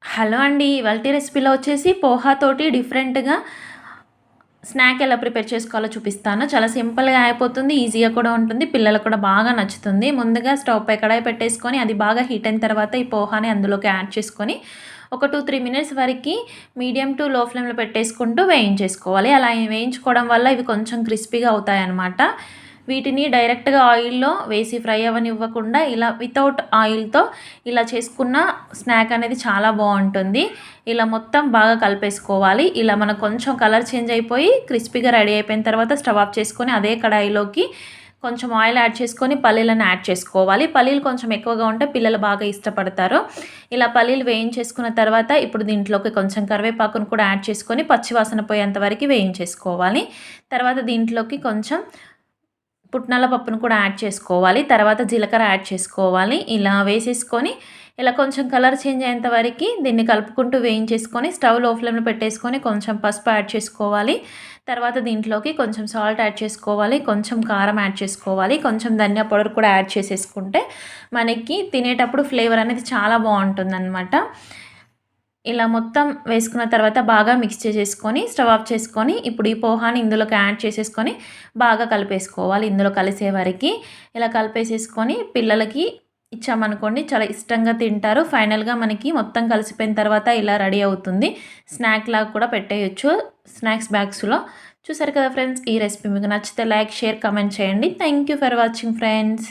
Hello అండి. ఇవాల్టి రెసిపీలో వచ్చేసి పోహాతోటి డిఫరెంట్‌గా స్నాక్ ఎలా ప్రిపేర్ చేసుకోవాలో చూపిస్తాను. చాలా సింపుల్‌గా అయిపోతుంది. ఈజీగా కూడా ఉంటుంది. పిల్లలకు కూడా బాగా నచ్చుతుంది. ముందుగా స్టవ్ పై కడాయి పెట్టేసుకొని అది బాగా హీట్ అయిన తర్వాత ఈ పోహాని అందులోకి యాడ్ చేసుకొని ఒక 2, 3 మినిట్స్ వరకి మీడియం టు లో ఫ్లేమ్‌లో పెట్టేసుకుంటూ వేయించేసుకోవాలి. అలా వేయించుకోవడం వల్ల ఇవి కొంచెం క్రిస్పీగా అవుతాయన్నమాట. వీటిని డైరెక్ట్‌గా ఆయిల్‌లో వేసి ఫ్రై అవ్వనివ్వకుండా ఇలా వితౌట్ ఆయిల్‌తో ఇలా చేసుకున్న స్నాక్ అనేది చాలా బావుంటుంది. ఇలా మొత్తం బాగా కలిపేసుకోవాలి. ఇలా మనకు కొంచెం కలర్ చేంజ్ అయిపోయి క్రిస్పీగా రెడీ అయిపోయిన తర్వాత స్టవ్ ఆఫ్ చేసుకొని అదే కడాయిలోకి కొంచెం ఆయిల్ యాడ్ చేసుకొని పల్లీలను యాడ్ చేసుకోవాలి. పల్లీలు కొంచెం ఎక్కువగా ఉంటే పిల్లలు బాగా ఇష్టపడతారు. ఇలా పల్లీలు వేయించేసుకున్న తర్వాత ఇప్పుడు దీంట్లోకి కొంచెం కరివేపాకును కూడా యాడ్ చేసుకొని పచ్చివాసన పోయేంత వరకు వేయించేసుకోవాలి. తర్వాత దీంట్లోకి కొంచెం పుట్నాల పప్పును కూడా యాడ్ చేసుకోవాలి. తర్వాత జీలకర్ర యాడ్ చేసుకోవాలి. ఇలా వేసేసుకొని ఇలా కొంచెం కలర్ చేంజ్ అయ్యేంత వరకి దీన్ని కలుపుకుంటూ వేయించేసుకొని స్టవ్ లో ఫ్లేమ్‌లో పెట్టేసుకొని కొంచెం పసుపు యాడ్ చేసుకోవాలి. తర్వాత దీంట్లోకి కొంచెం సాల్ట్ యాడ్ చేసుకోవాలి. కొంచెం కారం యాడ్ చేసుకోవాలి. కొంచెం ధనియా పౌడర్ కూడా యాడ్ చేసేసుకుంటే మనకి తినేటప్పుడు ఫ్లేవర్ అనేది చాలా బావుంటుందనమాట. ఇలా మొత్తం వేసుకున్న తర్వాత బాగా మిక్స్ చేసేసుకొని స్టవ్ ఆఫ్ చేసుకొని ఇప్పుడు ఈ పోహాని ఇందులోకి యాడ్ చేసేసుకొని బాగా కలిపేసుకోవాలి. ఇందులో కలిసే వరకి ఇలా కలిపేసేసుకొని పిల్లలకి ఇచ్చామనుకోండి చాలా ఇష్టంగా తింటారు. ఫైనల్‌గా మనకి మొత్తం కలిసిపోయిన తర్వాత ఇలా రెడీ అవుతుంది. స్నాక్ లాగా కూడా పెట్టేయొచ్చు స్నాక్స్ బాక్స్‌లో. చూసారు కదా ఫ్రెండ్స్, ఈ రెసిపీ మీకు నచ్చితే లైక్, షేర్, కామెంట్ చేయండి. Thank you for watching friends.